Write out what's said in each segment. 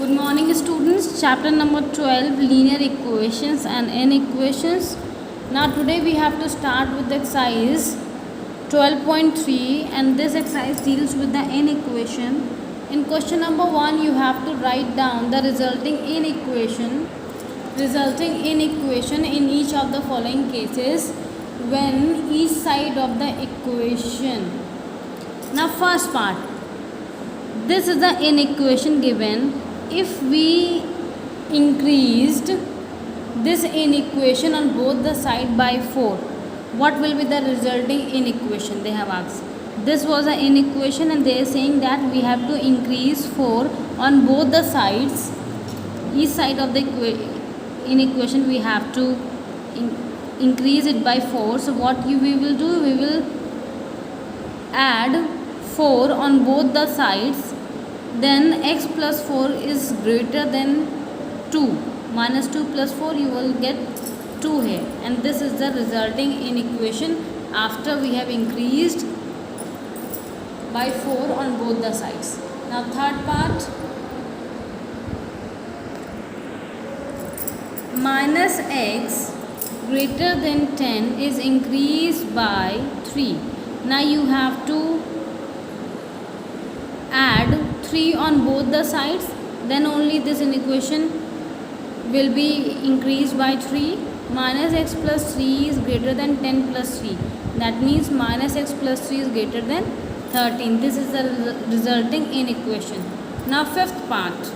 Good morning students. Chapter number 12, linear equations and n equations. Now today we have to start with the exercise 12.3 and this exercise deals with the n equation. In question number 1 you have to write down the resulting n equation in each of the following cases when each side of the equation. Now first part, this is the n equation given. If we increased this n equation on both the side by 4, what will be the resulting n equation? They have asked. This was an n equation and they are saying that we have to increase 4 on both the sides. Each side of the n equation we have to increase it by 4. So what we will do, we will add 4 on both the sides. Then x plus 4 is greater than 2. Minus 2 plus 4 you will get 2 here, and this is the resulting n equation after we have increased by 4 on both the sides. Now third part, minus x greater than 10 is increased by 3. Now you have to add 3 on both the sides, then only this equation will be increased by 3. Minus x plus 3 is greater than 10 plus 3. That means minus x plus 3 is greater than 13. This is the resulting n equation. Now fifth part,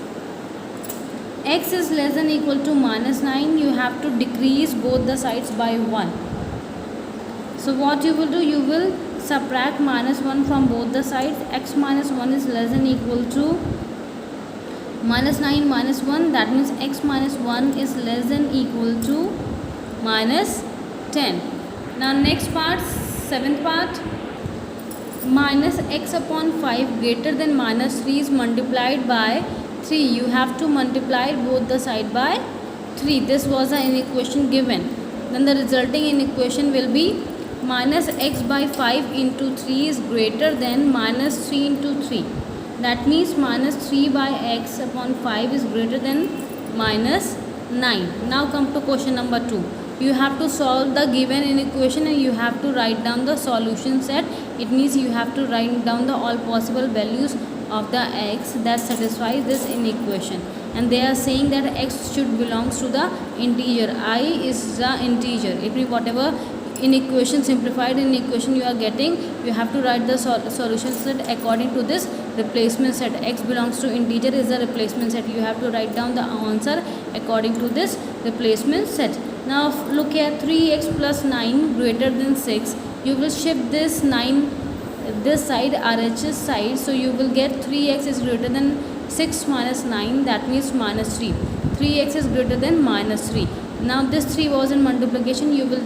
x is less than equal to minus 9. You have to decrease both the sides by 1. So what you will do, you will subtract minus 1 from both the sides. X minus 1 is less than equal to minus 9 minus 1. That means x minus 1 is less than equal to minus 10. Now next part, seventh part, minus x upon 5 greater than minus 3 is multiplied by 3. You have to multiply both the side by 3. This was an equation given. Then the resulting equation will be minus x by 5 into 3 is greater than minus 3 into 3. That means minus 3 by x upon 5 is greater than minus 9. Now come to question number 2. You have to solve the given equation and you have to write down the solution set. It means you have to write down the all possible values of the x that satisfies this inequation. And they are saying that x should belongs to the integer. I is the integer. It means whatever inequation, simplified inequation you are getting, you have to write the solution set according to this replacement set. X belongs to integer is the replacement set. You have to write down the answer according to this replacement set. Now look here, 3x plus 9 greater than 6. You will shift this 9 this side, RHS side, so you will get 3x is greater than 6 minus 9. That means minus 3. 3x is greater than minus 3. Now this 3 was in multiplication, you will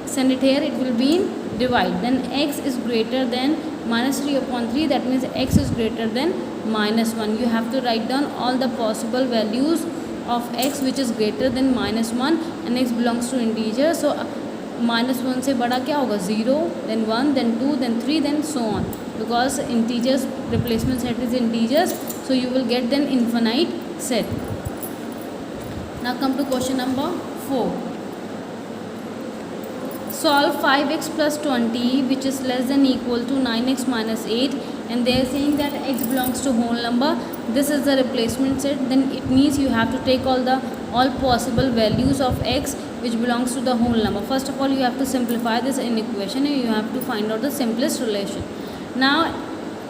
send it here, it will be in divide. Then x is greater than minus 3 upon 3. That means x is greater than minus 1. You have to write down all the possible values of x which is greater than minus 1 and x belongs to integer. So minus 1 से बड़ा क्या होगा, 0, then 1, then 2, then 3, then so on, because integers replacement set is integers, so you will get then infinite set. Now come to question number 4. Solve 5x plus 20 which is less than equal to 9x minus 8, and they are saying that x belongs to whole number. This is the replacement set. Then it means you have to take all possible values of x which belongs to the whole number. First of all you have to simplify this inequation and you have to find out the simplest relation. Now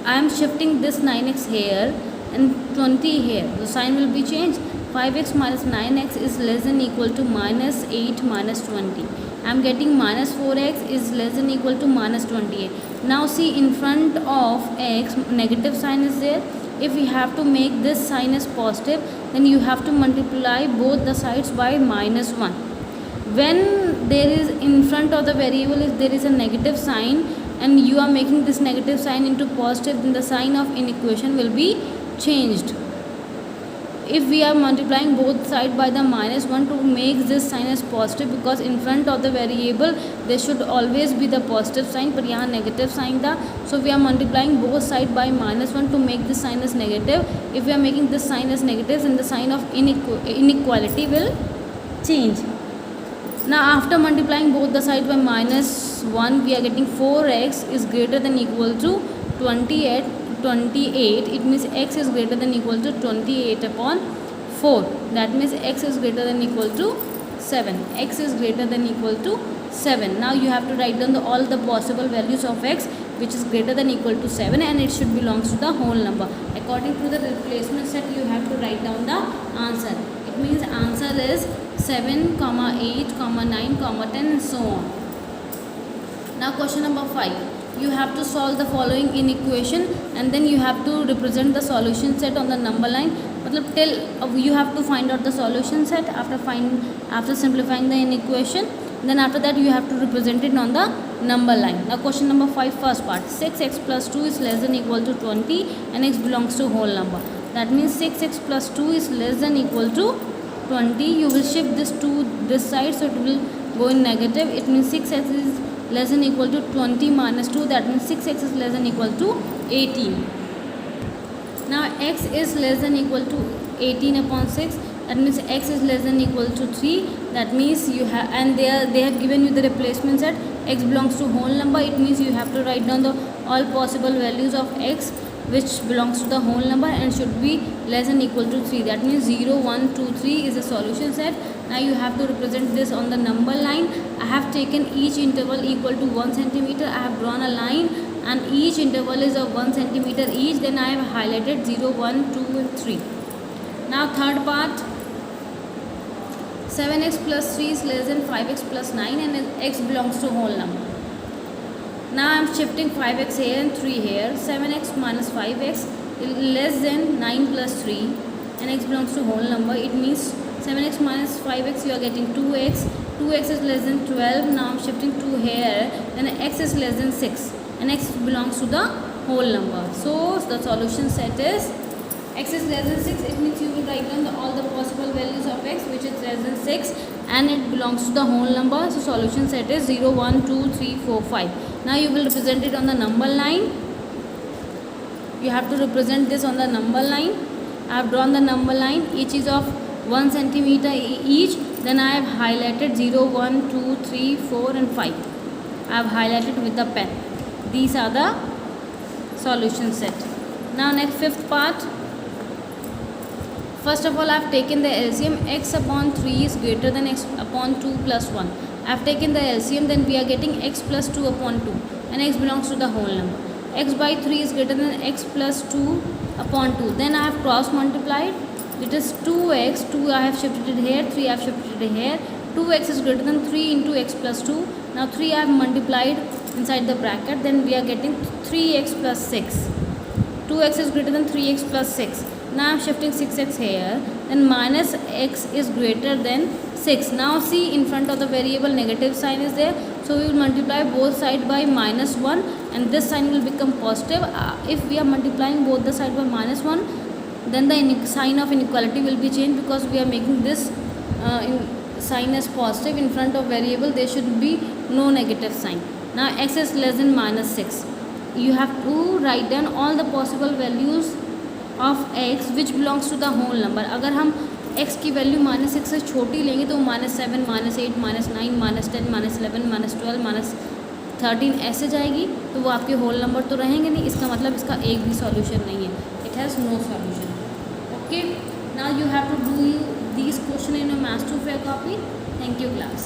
I am shifting this 9x here and 20 here. The sign will be changed. 5x minus 9x is less than equal to minus 8 minus 20. I am getting minus 4x is less than equal to minus 28. Now see, in front of x negative sign is there. If we have to make this sign as positive, then you have to multiply both the sides by minus 1. When there is in front of the variable, if there is a negative sign and you are making this negative sign into positive, then the sign of inequation will be changed. if we are multiplying both side by the -1 to make this sign as positive, because in front of the variable there should always be the positive sign, पर यहाँ negative sign था. So we are multiplying both side by -1 to make this sign as negative. If we are making this sign as negative, then the sign of inequality will change. Now after multiplying both the sides by -1, we are getting 4x is greater than equal to 28. It means x is greater than equal to 28 upon 4. That means x is greater than equal to 7. X is greater than equal to 7. Now you have to write down all the possible values of x which is greater than equal to 7, and it should belongs to the whole number. According to the replacement set, you have to write down the answer. It means answer is 7, 8, 9, 10 and so on. Now question number 5. You have to solve the following in equation, and then you have to represent the solution set on the number line. मतलब till you have to find out the solution set after simplifying the inequation. Then after that you have to represent it on the number line. Now question number 5, first part. 6x plus 2 is less than equal to 20 and x belongs to whole number. That means 6x plus 2 is less than equal to 20. You will shift this to this side, so it will go in negative. It means 6x is less than equal to 20 minus 2. That means 6x is less than equal to 18. Now x is less than equal to 18 upon 6. That means x is less than equal to 3. That means you have, and they have given you the replacement set. X belongs to whole number. It means you have to write down the all possible values of x which belongs to the whole number and should be less than equal to 3. That means 0, 1, 2, 3 is a solution set. Now you have to represent this on the number line. I have taken each interval equal to 1 centimeter. I have drawn a line and each interval is of 1 centimeter each. Then I have highlighted 0, 1, 2 and 3. Now third part. 7x plus 3 is less than 5x plus 9 and x belongs to whole number. Now I am shifting 5x here and 3 here. 7x minus 5x is less than 9 plus 3 and x belongs to whole number. It means 7x minus 5x you are getting 2x. 2x is less than 12. Now I am shifting 2 here. Then x is less than 6 and x belongs to the whole number. So the solution set is x is less than 6. It means you will write down all the possible values of x which is less than 6 and it belongs to the whole number. So solution set is 0, 1, 2, 3, 4, 5. Now you will represent it on the number line. You have to represent this on the number line. I have drawn the number line. Each is of 1 centimeter each. Then I have highlighted 0, 1, 2, 3, 4 and 5. I have highlighted with the pen. These are the solution set. Now next fifth part. First of all, I have taken the LCM. X upon 3 is greater than x upon 2 plus 1. I have taken the LCM, then we are getting x plus 2 upon 2 and x belongs to the whole number. X by 3 is greater than x plus 2 upon 2. Then I have cross multiplied. It is 2x. 2 I have shifted it here. 3 I have shifted it here. 2x is greater than 3 into x plus 2. Now 3 I have multiplied inside the bracket. Then we are getting 3x plus 6. 2x is greater than 3x plus 6. Now I am shifting 6x here. Then minus x is greater than 6. Now see, in front of the variable negative sign is there. So we will multiply both sides by -1 and this sign will become positive. If we are multiplying both the sides by -1, then the sign of inequality will be changed because we are making this sign as positive. In front of variable there should be no negative sign. Now x is less than -6. You have to write down all the possible values of x which belongs to the whole number. अगर हम x की value -6 से छोटी लेंगे तो -7, -8, -9, -10, -11, -12, -13 ऐसे जाएगी तो वो आपके होल नंबर तो रहेंगे नहीं. इसका मतलब इसका एक भी सॉल्यूशन नहीं है. It has no solution. Okay, now you have to do these question in your math 2 fair copy. Thank you class.